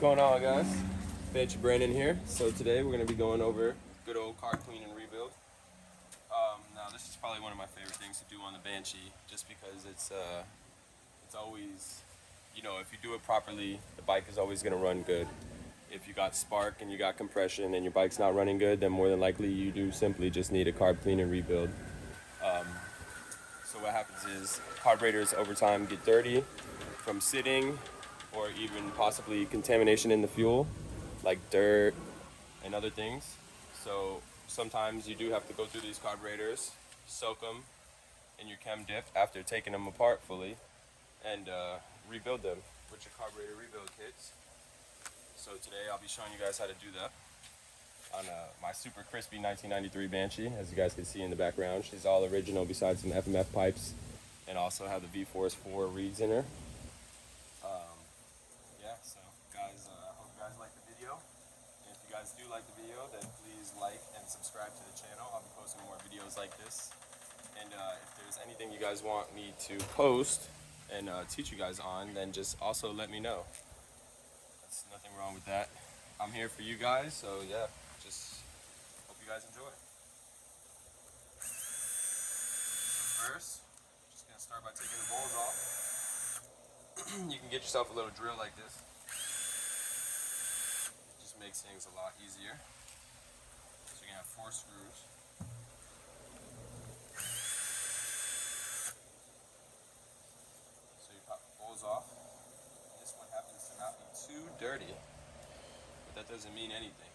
going on, guys? Banshee Brandon here. So today we're going to be going over good old car clean and rebuild. Now this is probably one of my favorite things to do on the Banshee, just because it's always, if you do it properly, the bike is always going to run good. If you got spark and you got compression and your bike's not running good, then more than likely you do simply just need a carb clean and rebuild. So what happens is carburetors over time get dirty from sitting, or even possibly contamination in the fuel, like dirt and other things. So sometimes you do have to go through these carburetors, soak them in your chem diff after taking them apart fully, and rebuild them with your carburetor rebuild kits. So today I'll be showing you guys how to do that on my super crispy 1993 Banshee. As you guys can see in the background, she's all original besides some FMF pipes, and also have the V-Force 4 reeds in her. Yeah, so guys, I hope you guys like the video. And if you guys do like the video, then please like and subscribe to the channel. I'll be posting more videos like this. And if there's anything you guys want me to post and teach you guys on, then just also let me know. There's nothing wrong with that. I'm here for you guys, so yeah, just hope you guys enjoy. So first, just gonna start by taking the bowls off. You can get yourself a little drill like this. Just makes things a lot easier. So you're gonna have 4 screws. So you pop the bowls off. This one happens to not be too dirty, but that doesn't mean anything,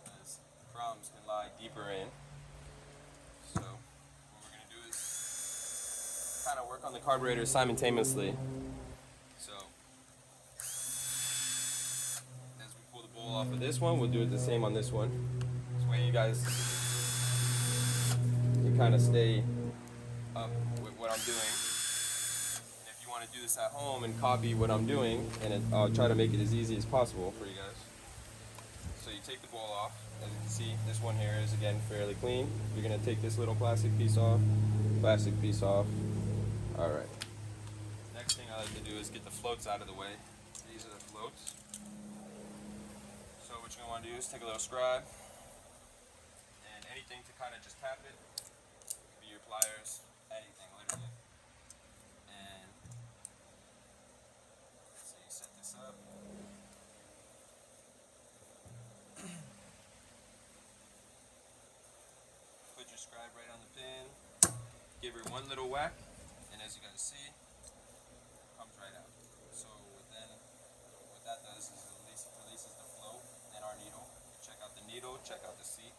because crumbs can lie deeper in. So what we're gonna do is kind of work on the carburetor simultaneously. So as we pull the bowl off of this one, we'll do it the same on this one. This way you guys can kind of stay up with what I'm doing. And if you want to do this at home and copy what I'm doing, and I'll try to make it as easy as possible for you guys. So you take the bowl off. As you can see, this one here is again fairly clean. You're going to take this little plastic piece off. Alright. Next thing I like to do is get the floats out of the way. These are the floats. So what you're going to want to do is take a little scribe and anything to kind of just tap it. It could be your pliers, anything literally. And so you set this up. Put your scribe right on the pin. Give her one little whack, and as you guys see, it comes right out. So then what that does is it releases the float and our needle. Check out the needle, check out the seat.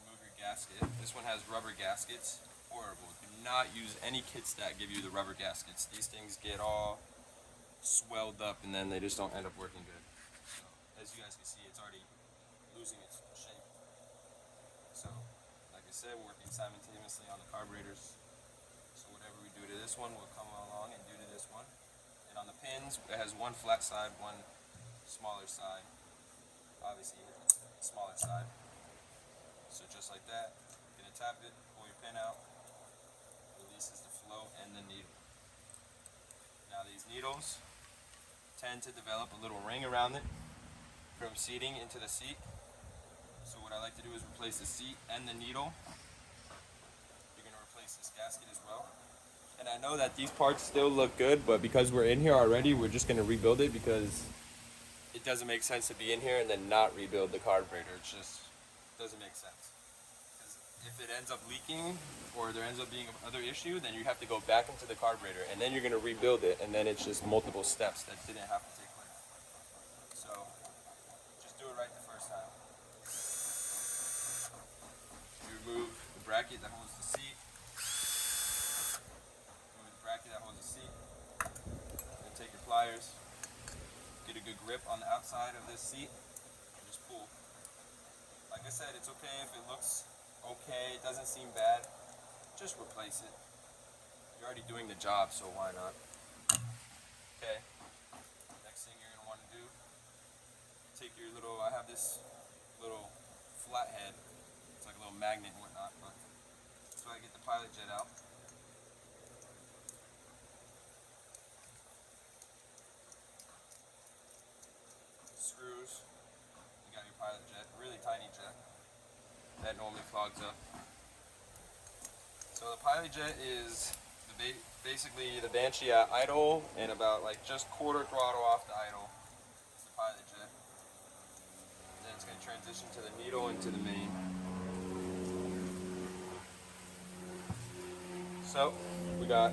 Remove your gasket. This one has rubber gaskets. Horrible. Do not use any kits that give you the rubber gaskets. These things get all swelled up and then they just don't end up working good. So as you guys can see, it's already losing its shape. So like I said, we're working simultaneously on the carburetors. So whatever we do to this one, we'll come along and do to this one. And on the pins, it has one flat side, one smaller side. Obviously, the smaller side. So just like that, you're gonna tap it, pull your pin out, releases the float and the needle. Now these needles tend to develop a little ring around it from seating into the seat. So what I like to do is replace the seat and the needle. You're going to replace this gasket as well. And I know that these parts still look good, but because we're in here already, we're just going to rebuild it, because it doesn't make sense to be in here and then not rebuild the carburetor. It just doesn't make sense. Because if it ends up leaking or there ends up being another issue, then you have to go back into the carburetor and then you're going to rebuild it, and then it's just multiple steps that didn't have to take place. So just do it right the first time. Remove the bracket that holds the seat. Remove the bracket that holds the seat. Then take your pliers. Get a good grip on the outside of this seat and just pull. Like I said, it's okay if it looks okay, it doesn't seem bad. Just replace it. You're already doing the job, so why not? Okay. Next thing you're going to want to do, take your little, I have this little flathead. It's like a little magnet and whatnot, but so I get the pilot jet out. screws. You got your pilot jet, really tiny jet that normally clogs up. So the pilot jet is basically the Banshee at idle and about like just quarter throttle off the idle. It's the pilot jet. Then it's going to transition to the needle and to the main. So we got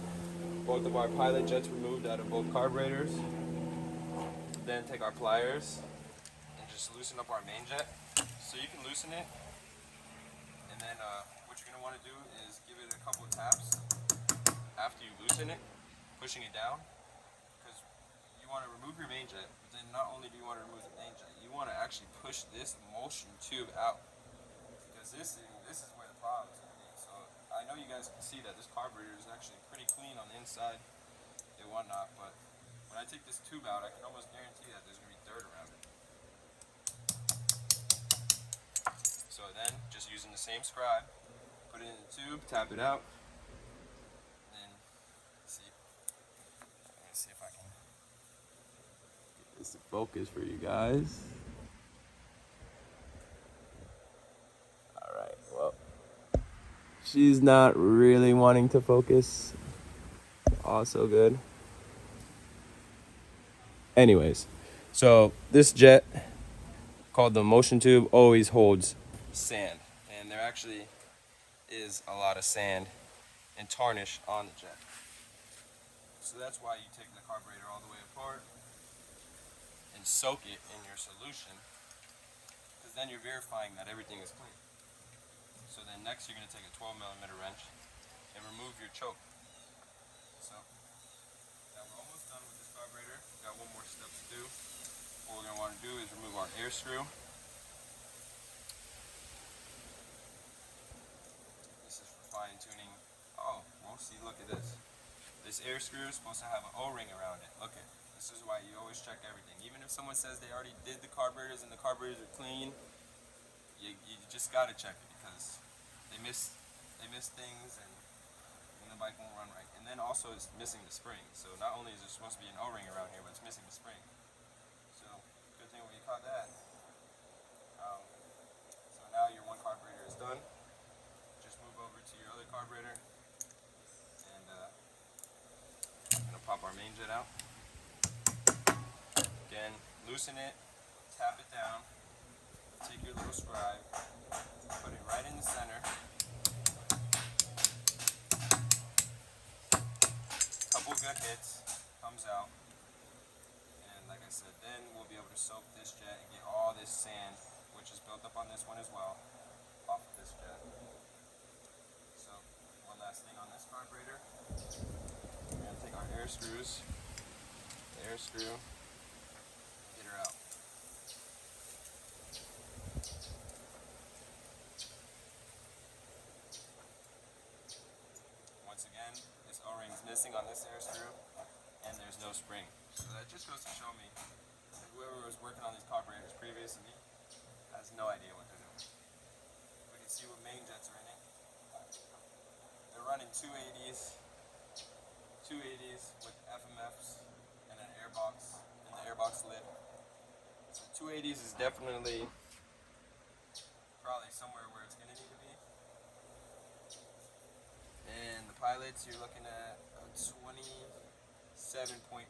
both of our pilot jets removed out of both carburetors. Then take our pliers and just loosen up our main jet. So you can loosen it, and then what you're going to want to do is give it a couple of taps after you loosen it, pushing it down, because you want to remove your main jet, but then not only do you want to remove the main jet, you want to actually push this motion tube out, because this is where the problem is going to be. So I know you guys can see that this carburetor is actually pretty clean on the inside and whatnot, but when I take this tube out, I can almost guarantee that there's going to be dirt around it. So then, just using the same scribe, put it in the tube, tap it out, and see. Let me see if I can get this to focus for you guys. Alright, well, she's not really wanting to focus. Also good. Anyways, so this jet, called the motion tube, always holds sand, and there actually is a lot of sand and tarnish on the jet. So that's why you take the carburetor all the way apart and soak it in your solution, because then you're verifying that everything is clean. So then next you're going to take a 12mm wrench and remove your choke. So now we're almost done with this carburetor. We've got one more step to do. What we're going to want to do is remove our air screw. This is for fine tuning. Oh, well, see, look at this. This air screw is supposed to have an O-ring around it. Look at it. This is why you always check everything. Even if someone says they already did the carburetors and the carburetors are clean, you just got to check it, because they miss things, and the bike won't run right. And then also it's missing the spring. So not only is there supposed to be an O-ring around here, but it's missing the spring. So good thing we caught that. So now your one carburetor is done. Just move over to your other carburetor, and I'm gonna pop our main jet out. Again, loosen it, tap it down, take your little scribe, put it right in the center. Couple good hits, comes out, and like I said, then we'll be able to soak this jet and get all this sand, which is built up on this one as well, off of this jet. So one last thing on this carburetor, we're going to take our air screws, the air screw, get her out. Once again, this O-ring is missing on this air screw, and there's no spring. So that just goes to show me that whoever was working on these carburetors previous to me has no idea what they're doing. We can see what main jets are in it. They're running 280s with FMFs and an airbox, and the airbox lid. So 280s is definitely probably somewhere where it's going to need to be. And the pilots, you're looking at a 27.5.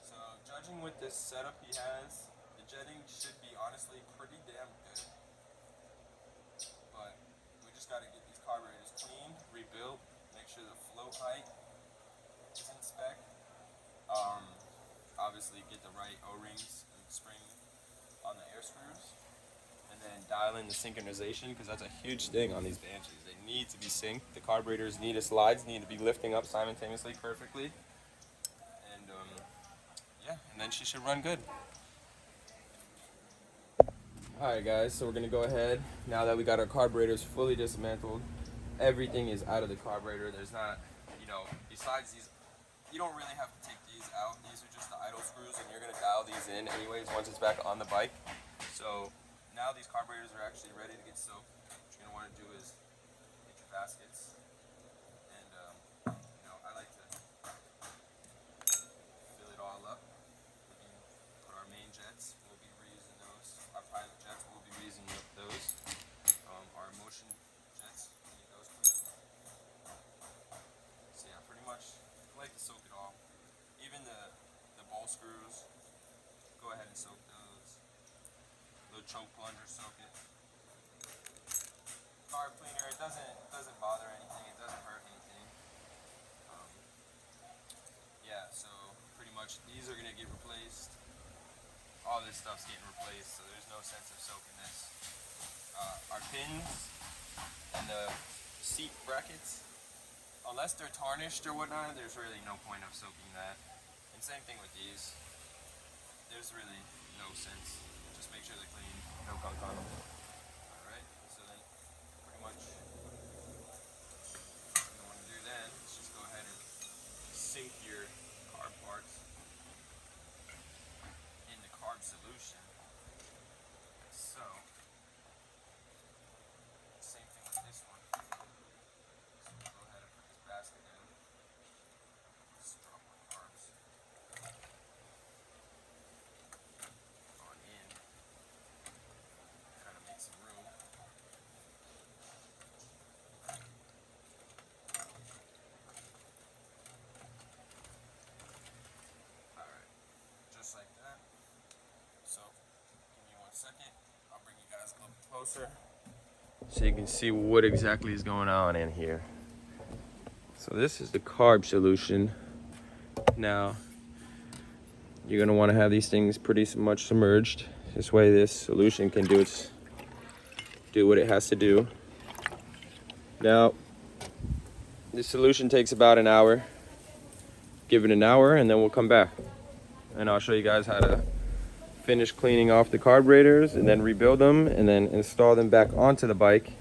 So judging with this setup he has, the jetting should be honestly pretty damn good. But we just got to get these carburetors cleaned, rebuilt, make sure the float height is in spec. Obviously get the right O-rings and spring on the air screws. And then dial in the synchronization, because that's a huge thing on these Banshees. They need to be synced. The carburetors need to slides, need to be lifting up simultaneously perfectly. And yeah, and then she should run good. Alright guys, so we're going to go ahead, now that we got our carburetors fully dismantled, everything is out of the carburetor. There's not, besides these, you don't really have to take these out. These are just the idle screws, and you're going to dial these in anyways once it's back on the bike. So now these carburetors are actually ready to get soaked. What you're going to want to do is get your baskets, and I like to fill it all up. choke plunger, soak it. Carb cleaner, it doesn't bother anything, it doesn't hurt anything. Yeah, so pretty much these are gonna get replaced. All this stuff's getting replaced, so there's no sense of soaking this. Our pins and the seat brackets, unless they're tarnished or whatnot, there's really no point of soaking that. And same thing with these. There's really no sense. Just make sure they're clean, no gunk on them. Alright, so then pretty much what you want to do then is just go ahead and sink your carb parts in the carb solution. So, same thing with this one. So we'll go ahead and put this basket in. Just drop my carbs on in. Kind of make some room. Alright, just like that. So, give me 1 second. I'll bring you guys a little closer so you can see what exactly is going on in here. So this is the carb solution. Now, you're going to want to have these things pretty much submerged. This way this solution can do what it has to do. Now, this solution takes about an hour. Give it an hour and then we'll come back. And I'll show you guys how to finish cleaning off the carburetors and then rebuild them and then install them back onto the bike,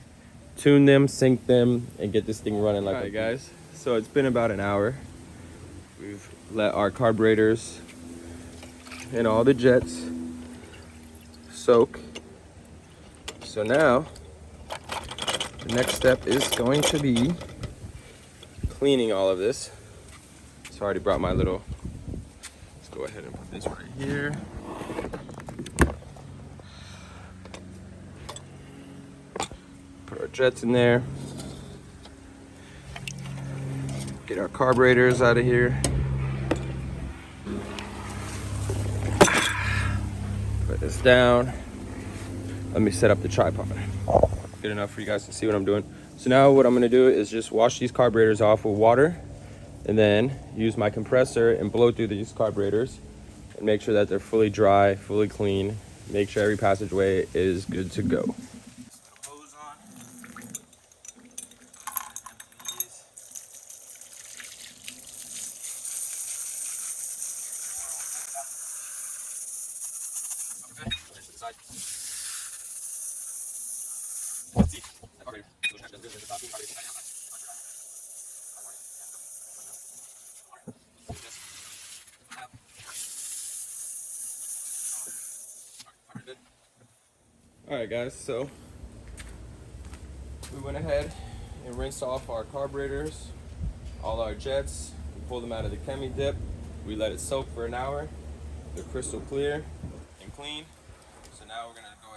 tune them, sync them, and get this thing running like Alright guys, so it's been about an hour. We've let our carburetors and all the jets soak. So now the next step is going to be cleaning all of this. So I already brought my little, let's go ahead and put this right here. Put our jets in there. Get our carburetors out of here. Put this down. Let me set up the tripod. Good enough for you guys to see what I'm doing. So now what I'm gonna do is just wash these carburetors off with water and then use my compressor and blow through these carburetors and make sure that they're fully dry, fully clean. Make sure every passageway is good to go. Hose on. Alright guys, so we went ahead and rinsed off our carburetors, all our jets, we pulled them out of the chemi dip, we let it soak for an hour, they're crystal clear and clean. So now we're gonna go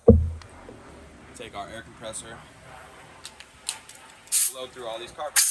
ahead, take our air compressor, blow through all these carburetors.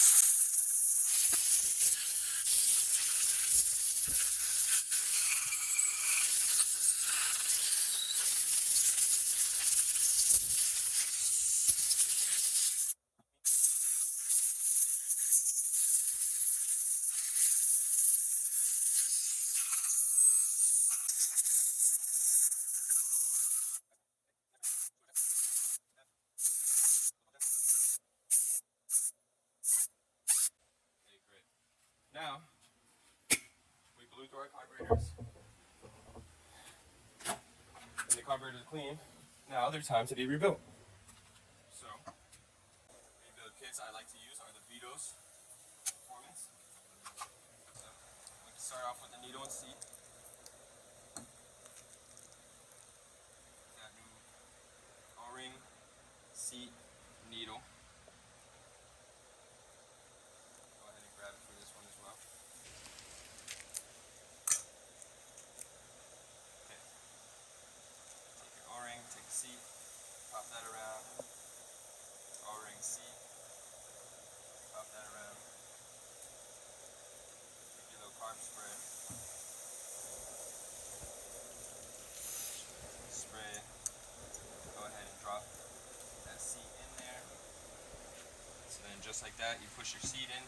Now, we blew through our carburetors, and the carburetors are clean. Now they're time to be rebuilt. So, rebuild kits I like to use are the Vito's Performance. So, we can start off with the needle and seat. That new O-ring, seat, needle. Go ahead and grab it for this one as well. Okay. Take your O-ring, take the seat, pop that around. O-ring, seat, pop that around. Take your little carb spray. just like that, you push your seat in.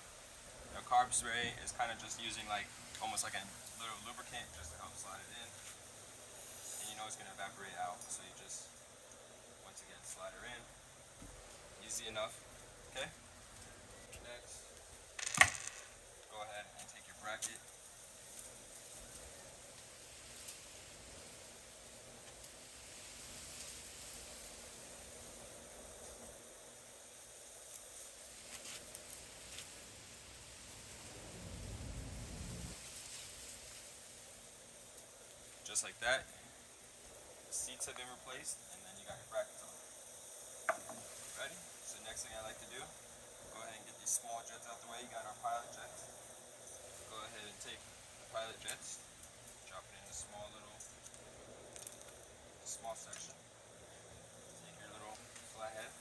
A carb spray is kind of just using like almost like a little lubricant just to help slide it in, and you know it's going to evaporate out, so you just once again slide her in. Easy enough. Okay, next go ahead and take your bracket. Just like that, the seats have been replaced, and then you got your brackets on. Ready? So next thing I like to do, go ahead and get these small jets out the way. You got our pilot jets. Go ahead and take the pilot jets, drop it in a small section. Take your little flathead.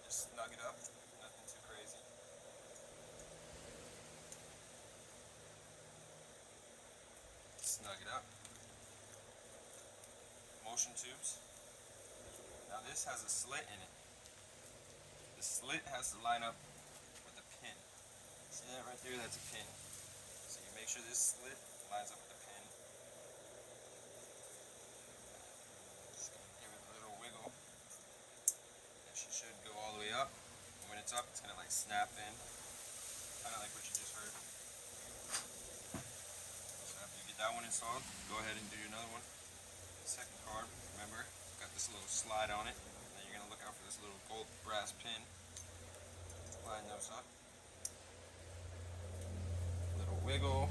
Just snug it up, nothing too crazy. Snug it up. Motion tubes. Now this has a slit in it. The slit has to line up with the pin. See that right there? That's a pin. So you make sure this slit lines up with the pin. Just gonna give it a little wiggle. And she should go all the way up. And when it's up, it's gonna like snap in. Kind of like what you just heard. So after you get that one installed, go ahead and do another one. The second carb, remember, got this little slide on it. And then you're gonna look out for this little gold brass pin. Line those up. Little wiggle.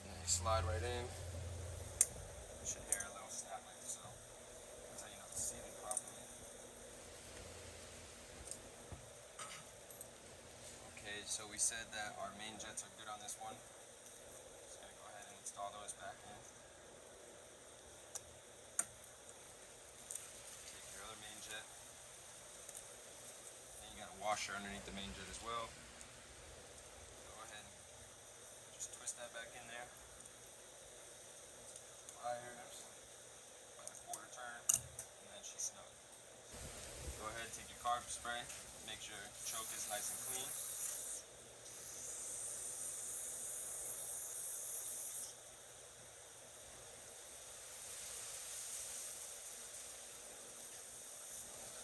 And then you slide right in. You should hear a little snap like so. That's how you know it's seated properly. Okay, so we said that our main jets are good on this one. Just gonna go ahead and install those back in. Take your other main jet. Then you got a washer underneath the main jet as well. Go ahead and just twist that back in there. Pliers, about a quarter turn, and then she's snug. Go ahead, take your carb spray. Make sure your choke is nice and clean.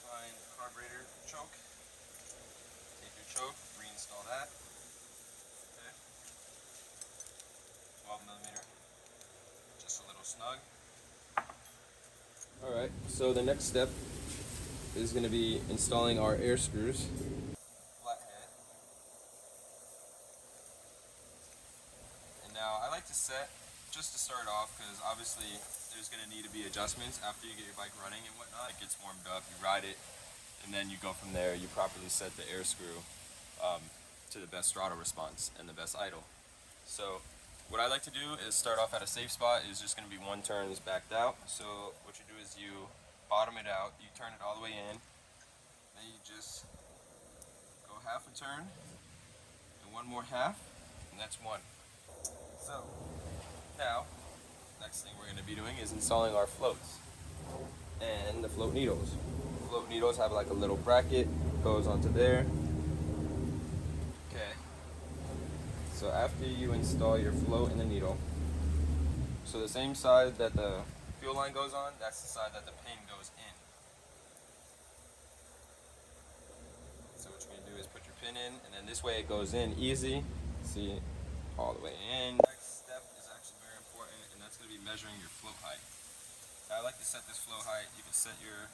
Find the carburetor choke. Take your choke, reinstall that. Okay. 12mm. Just a little snug. Alright, so the next step is going to be installing our air screws. Flathead. And now I like to set, just to start off, because obviously there's going to need to be adjustments after you get your bike running and whatnot. It gets warmed up, you ride it, and then you go from there. You properly set the air screw to the best throttle response and the best idle. So what I like to do is start off at a safe spot. Is just going to be one turn is backed out. So what you do is you bottom it out, you turn it all the way in, then you just go half a turn and one more half, and that's one. So now next thing we're going to be doing is installing our floats and the float needles. Float needles have like a little bracket, goes onto there. Okay. So after you install your float and the needle, so the same side that the fuel line goes on, that's the side that the pin goes in. So what you're going to do is put your pin in, and then this way it goes in easy. See, all the way in. Next step is actually very important, and that's going to be measuring your float height. Now I like to set this float height. You can set your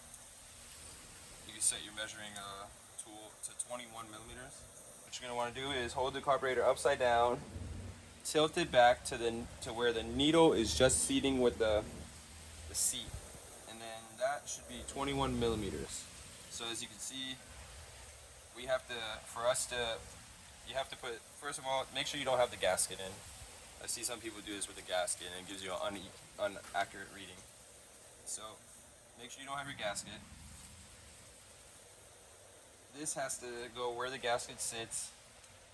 measuring tool to 21mm. What you're going to want to do is hold the carburetor upside down, tilt it back to where the needle is just seating with the seat, and then that should be 21mm. So as you can see, you have to put, first of all, make sure you don't have the gasket in. I see some people do this with the gasket and it gives you an inaccurate reading. So make sure you don't have your gasket. This has to go where the gasket sits,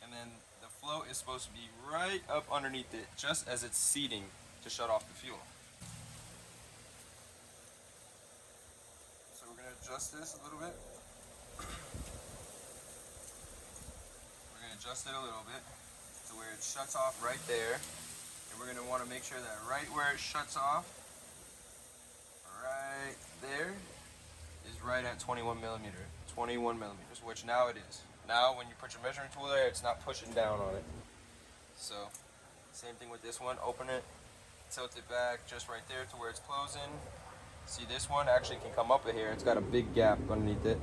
and then the float is supposed to be right up underneath it, just as it's seating to shut off the fuel. adjust this a little bit. We're going to adjust it a little bit to where it shuts off right there. And we're going to want to make sure that right where it shuts off, right there, is right at 21 millimeters, which now it is. Now when you put your measuring tool there, it's not pushing down on it. So same thing with this one. Open it, tilt it back just right there to where it's closing. See, this one actually can come up here. It's got a big gap underneath it.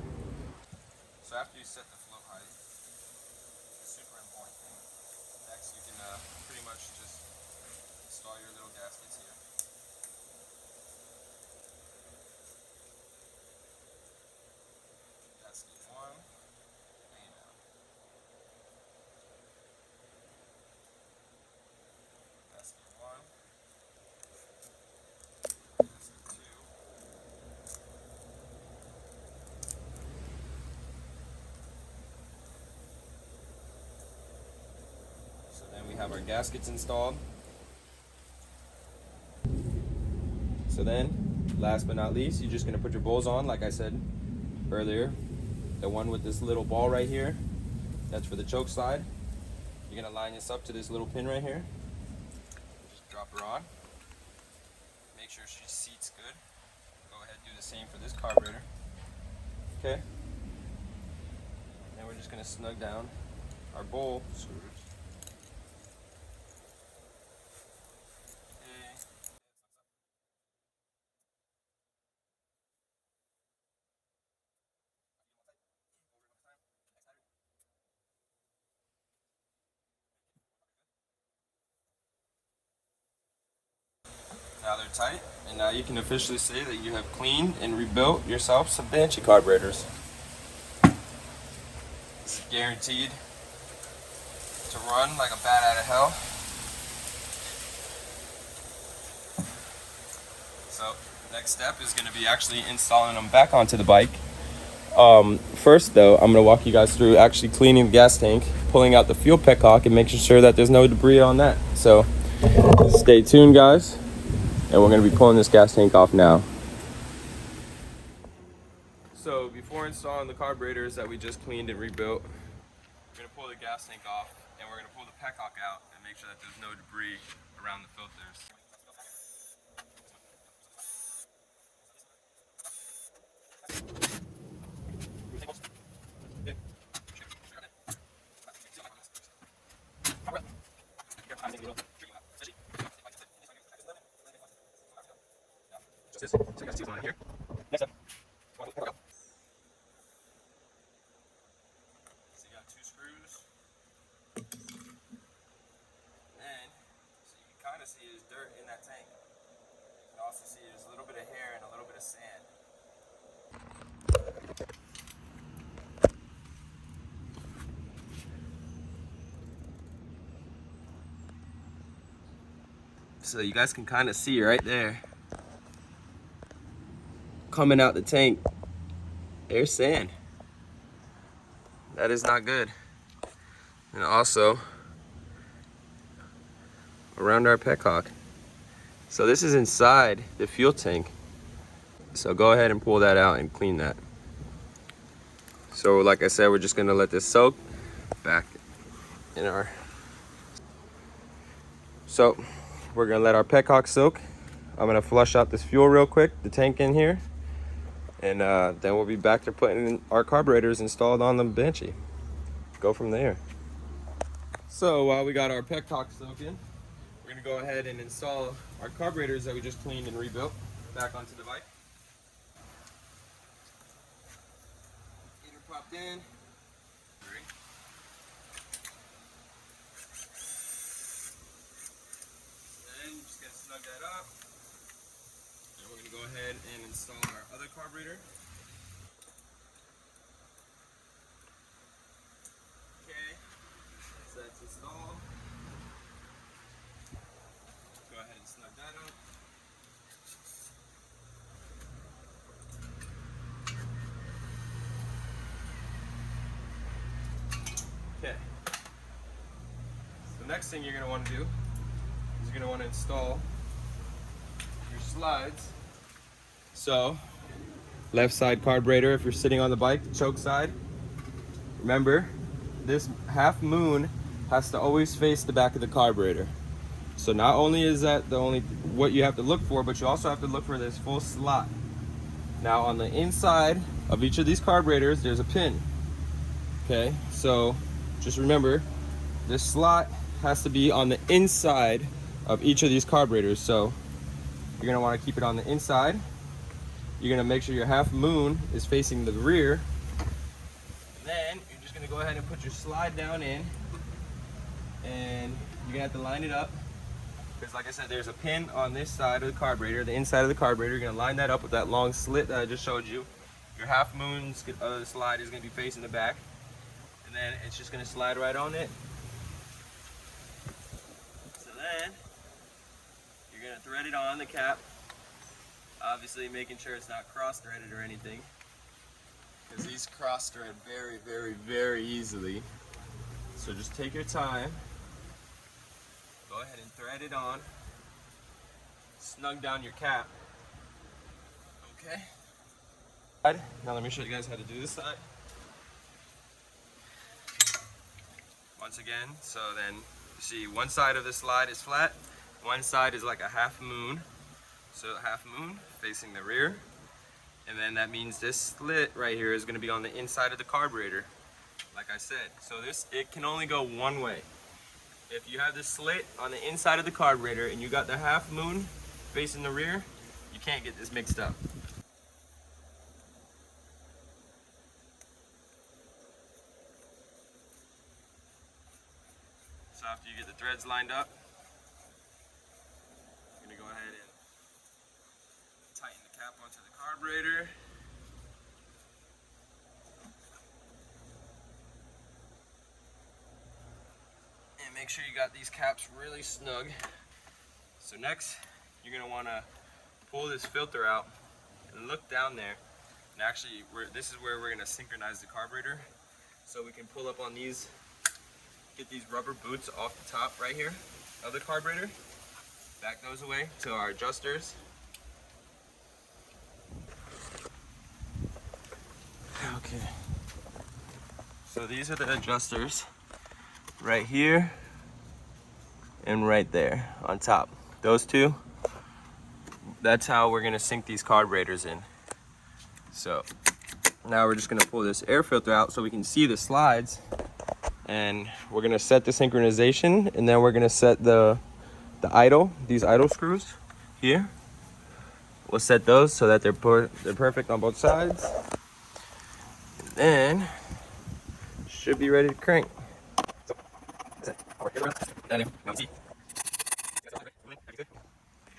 So after you set the float height, the super important thing, next you can pretty much just install your little gaskets here. Gasket 1, hanging down. Gasket 1, gasket 2. So then we have our gaskets installed. So then, last but not least, you're just going to put your bowls on, like I said earlier. The one with this little ball right here, that's for the choke slide. You're going to line this up to this little pin right here. Just drop her on. Make sure she seats good. Go ahead and do the same for this carburetor. Okay? And then we're just going to snug down our bowl screws. Now they're tight, and now you can officially say that you have cleaned and rebuilt yourself some Banshee carburetors. This is guaranteed to run like a bat out of hell. So next step is going to be actually installing them back onto the bike. First though, I'm going to walk you guys through actually cleaning the gas tank, pulling out the fuel petcock, and making sure that there's no debris on that. So stay tuned, guys. And we're going to be pulling this gas tank off now. So before installing the carburetors that we just cleaned and rebuilt, we're going to pull the gas tank off, and we're going to pull the petcock out and make sure that there's no debris around the filters. So you guys see what's on here. Next up. So you got 2 screws. And so you can kind of see there's dirt in that tank. You can also see there's a little bit of hair and a little bit of sand. So you guys can kind of see right there, coming out the tank, there's sand. That is not good. And also around our petcock. So this is inside the fuel tank. So go ahead and pull that out and clean that. So like I said, we're just gonna let this soak back in our. So we're gonna let our petcock soak. I'm gonna flush out this fuel real quick, the tank in here. And then we'll be back to putting our carburetors installed on the Banshee. Go from there. So while we got our petcock soaking, we're gonna go ahead and install our carburetors that we just cleaned and rebuilt back onto the bike. Heater popped in. Then you're just gonna snug that up. And we're gonna go ahead and install our other carburetor. Okay, so that's installed. Go ahead and snug that up. Okay. So the next thing you're going to want to do is you're going to want to install your slides. So left side carburetor if you're sitting on the bike, the choke side. Remember, this half moon has to always face the back of the carburetor. So not only is that the only what you have to look for, but you also have to look for this full slot. Now on the inside of each of these carburetors, there's a pin. Okay, so just remember, this slot has to be on the inside of each of these carburetors. So you're gonna wanna keep it on the inside. You're gonna make sure your half moon is facing the rear. And then you're just gonna go ahead and put your slide down in, and you're gonna have to line it up. Because like I said, there's a pin on this side of the carburetor, the inside of the carburetor. You're gonna line that up with that long slit that I just showed you. Your half moon slide is gonna be facing the back. And then it's just gonna slide right on it. So then, you're gonna thread it on the cap. Obviously making sure it's not cross-threaded or anything, because these cross-thread very, very, very easily. So just take your time. Go ahead and thread it on. Snug down your cap. Okay. Now let me show you guys how to do this side. Once again, so then you see one side of the slide is flat, one side is like a half moon. So half moon facing the rear. And then that means this slit right here is going to be on the inside of the carburetor, like I said. So it can only go one way. If you have this slit on the inside of the carburetor and you got the half moon facing the rear, you can't get this mixed up. So after you get the threads lined up, you're gonna go ahead and tighten the cap onto the carburetor. And make sure you got these caps really snug. So next, you're gonna wanna pull this filter out and look down there. And actually, this is where we're gonna synchronize the carburetor. So we can pull up on these, get these rubber boots off the top right here of the carburetor. Back those away to our adjusters. Okay. So these are the adjusters right here and right there on top. Those two, that's how we're gonna sync these carburetors in. So now we're just gonna pull this air filter out so we can see the slides, and we're gonna set the synchronization, and then we're gonna set the idle, these idle screws here. We'll set those so that they're perfect on both sides. And then should be ready to crank.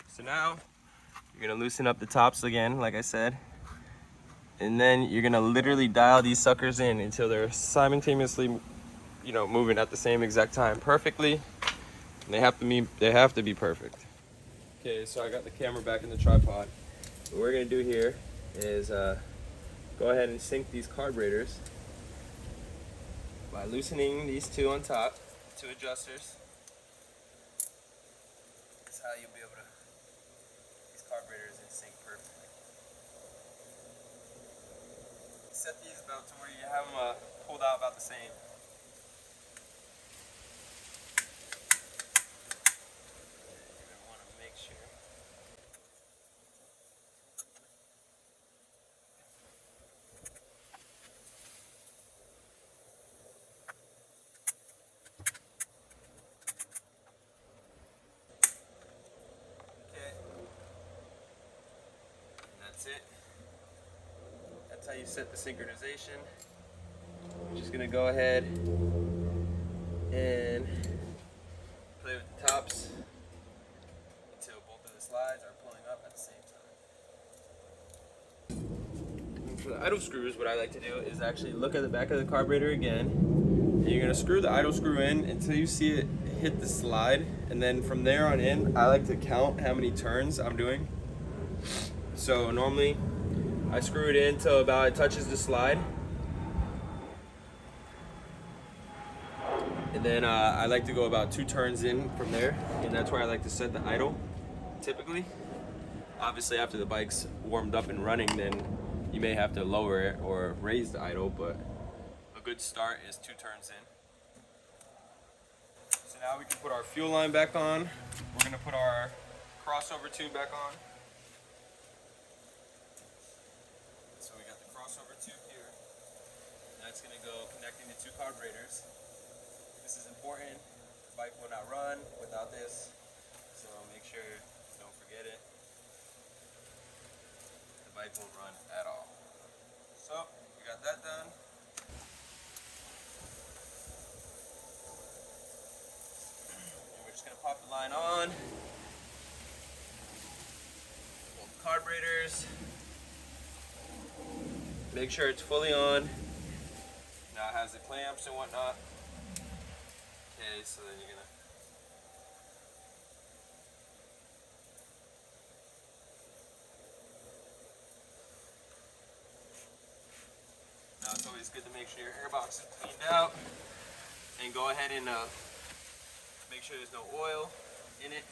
So now you're gonna loosen up the tops again, like I said, and then you're gonna literally dial these suckers in until they're simultaneously, moving at the same exact time perfectly. And they have to be perfect. Okay, so I got the camera back in the tripod. What we're gonna do here is go ahead and sync these carburetors by loosening these two on top, two adjusters. This is how you'll be able to, these carburetors in sync perfectly. Set these about to where you have them pulled out about the same. You're going to want to make sure. Okay. And that's it. That's how you set the synchronization. I'm just gonna go ahead and play with the tops until both of the slides are pulling up at the same time. And for the idle screws, what I like to do is actually look at the back of the carburetor again, and you're gonna screw the idle screw in until you see it hit the slide, and then from there on in, I like to count how many turns I'm doing. So normally I screw it in till about it touches the slide. And then I like to go about 2 turns in from there, and that's where I like to set the idle, typically. Obviously after the bike's warmed up and running, then you may have to lower it or raise the idle, but a good start is 2 turns in. So now we can put our fuel line back on. We're gonna put our crossover tube back on. So we got the crossover tube here. That's gonna go connecting the 2 carburetors. This is important. The bike will not run without this, so make sure you don't forget it. The bike won't run at all. So we got that done. And we're just gonna pop the line on. Both carburetors. Make sure it's fully on. Now it has the clamps and whatnot. Okay, so then you're gonna now it's always good to make sure your airbox is cleaned out and go ahead and make sure there's no oil in it,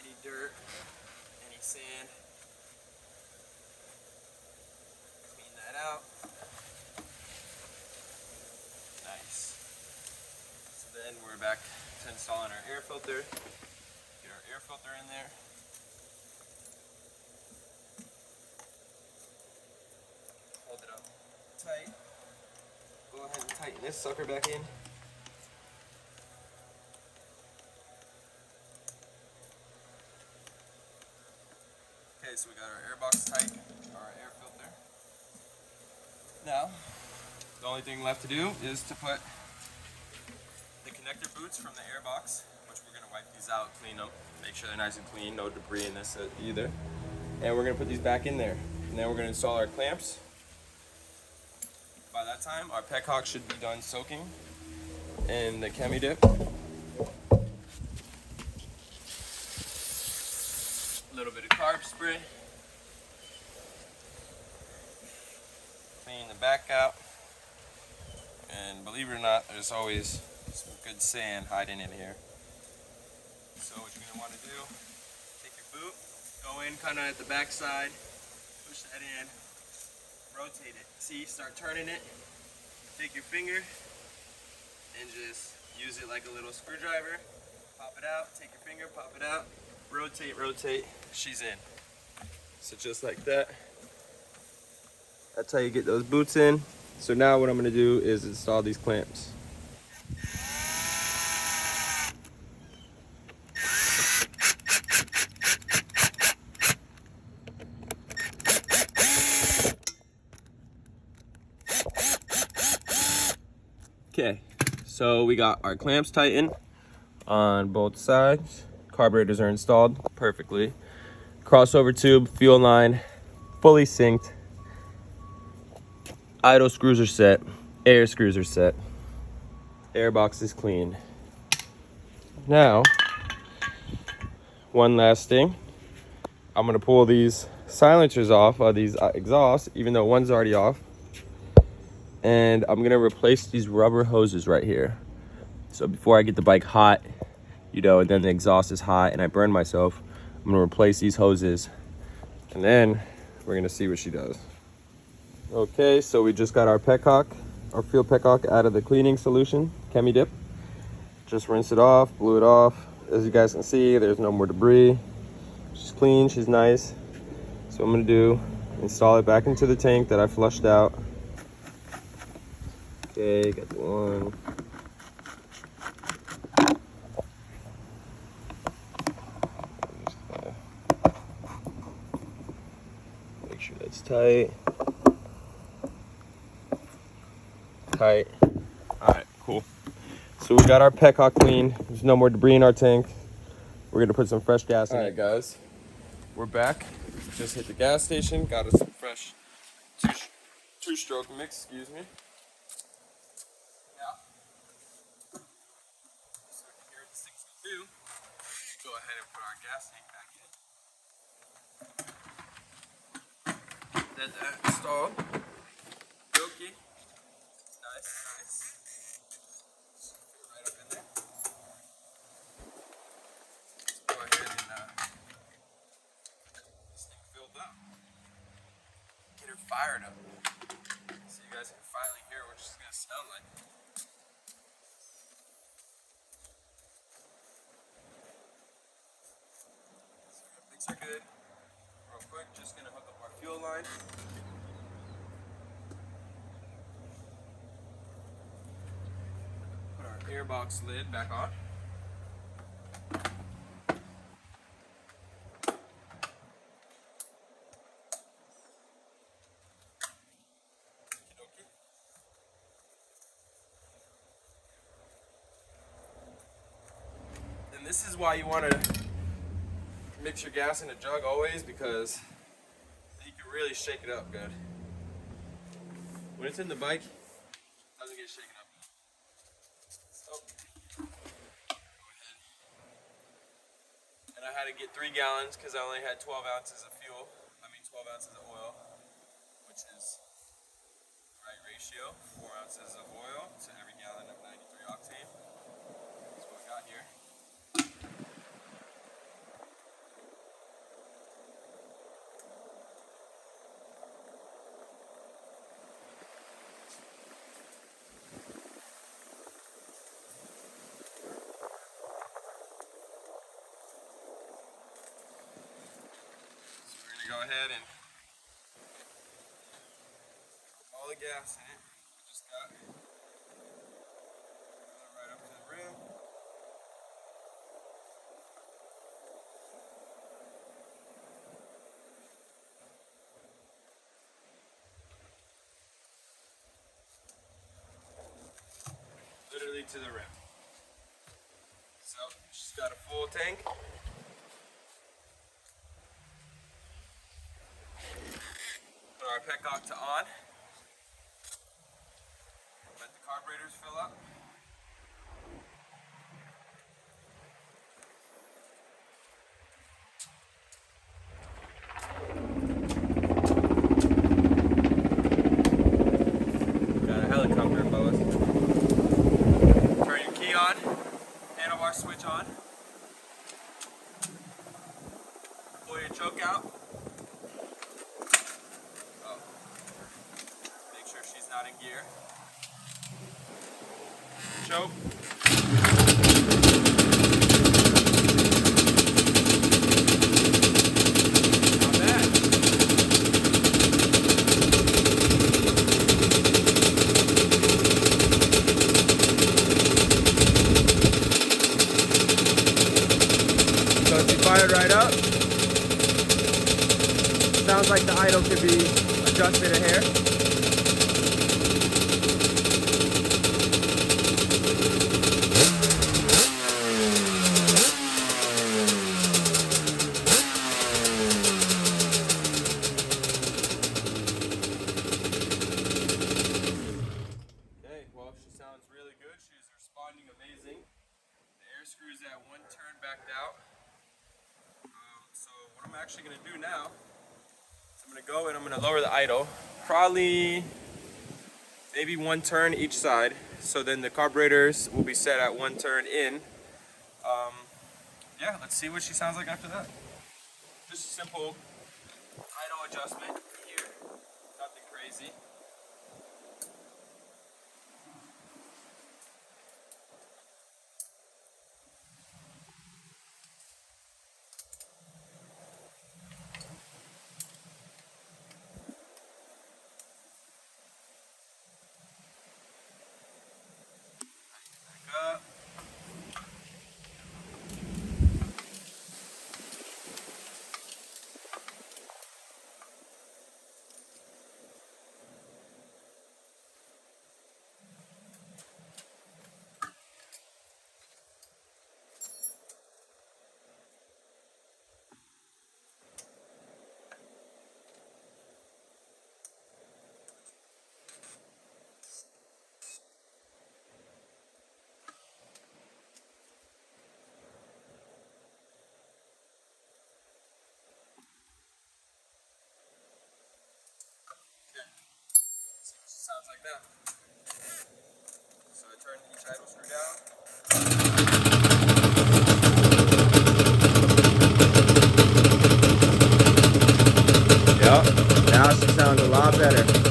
any dirt, any sand. Clean that out. Nice. So then we're back to installing our air filter. Get our air filter in there. Hold it up tight. Go ahead and tighten this sucker back in. Okay, so we got our air box tight, our air filter. Now, the only thing left to do is to put the connector boots from the air box, which we're going to wipe these out, clean them, make sure they're nice and clean, no debris in this either. And we're going to put these back in there. And then we're going to install our clamps. By that time, our petcock should be done soaking in the chemi dip. A little bit of carb spray. Clean the back out. And believe it or not, there's always some good sand hiding in here. So what you're going to want to do, take your boot, go in kind of at the back side, push that in, rotate it. See, start turning it. Take your finger and just use it like a little screwdriver. Pop it out, take your finger, pop it out, rotate, rotate, she's in. So just like that. That's how you get those boots in. So now what I'm going to do is install these clamps. Okay, so we got our clamps tightened on both sides. Carburetors are installed perfectly. Crossover tube, fuel line, fully synced. Idle screws are set. Air screws are set. Airbox is clean. Now, one last thing. I'm gonna pull these silencers off of these exhausts, even though one's already off. And I'm gonna replace these rubber hoses right here. So before I get the bike hot, you know, and then the exhaust is hot and I burn myself, I'm gonna replace these hoses. And then we're gonna see what she does. Okay, so we just got our petcock, our fuel petcock out of the cleaning solution, chemi dip. Just rinsed it off, blew it off. As you guys can see, there's no more debris. She's clean, she's nice. So what I'm gonna do, install it back into the tank that I flushed out. Okay, got the one. Make sure that's tight. Tight. Alright, cool. So we got our petcock clean. There's no more debris in our tank. We're gonna put some fresh gas in it. Alright guys, we're back. Just hit the gas station, got us some fresh two-stroke mix, excuse me. Now, so here at the 62, go ahead and put our gas tank back in. Let that install. Okay. Nice, nice. Right up in there. Go ahead and this thing filled up. fired up. So you guys can finally hear what she's gonna sound like. So mix her good. Real quick, just gonna hook up our fuel line. Put our airbox lid back on. And this is why you want to mix your gas in a jug always, because you can really shake it up good. When it's in the bike, it doesn't get shaken up. So, go ahead. And I had to get 3 gallons because I only had 12 ounces of fuel. 12 ounces of oil, which is the right ratio. 4 ounces of oil to every gallon of 93 octane. That's what I got here. Go ahead and put all the gas in it. We just got right up to the rim. Literally to the rim. So she's got a full tank. Our petcock to on. Let the carburetors fill up. Got a helicopter above us. Turn your key on. Handlebar switch on. Pull your choke out. Not in gear. Choke. Not bad. So she fired right up. Sounds like the idle could be adjusted a hair. Amazing. The air screw is at 1 turn backed out. So what I'm actually going to do now is I'm going to go and I'm going to lower the idle. Probably maybe 1 turn each side. So then the carburetors will be set at 1 turn in. Yeah, let's see what she sounds like after that. Just a simple idle adjustment here. Nothing crazy. Sounds like that. So I turn each idle screw down. Yeah, now She sounds a lot better.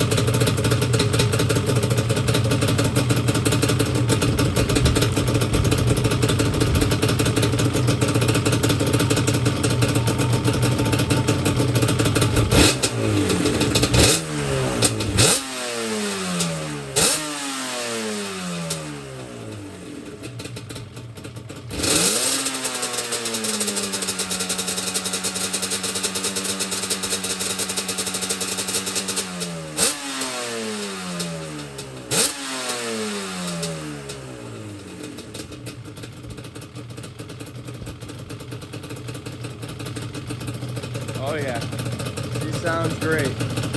Oh yeah, she sounds great.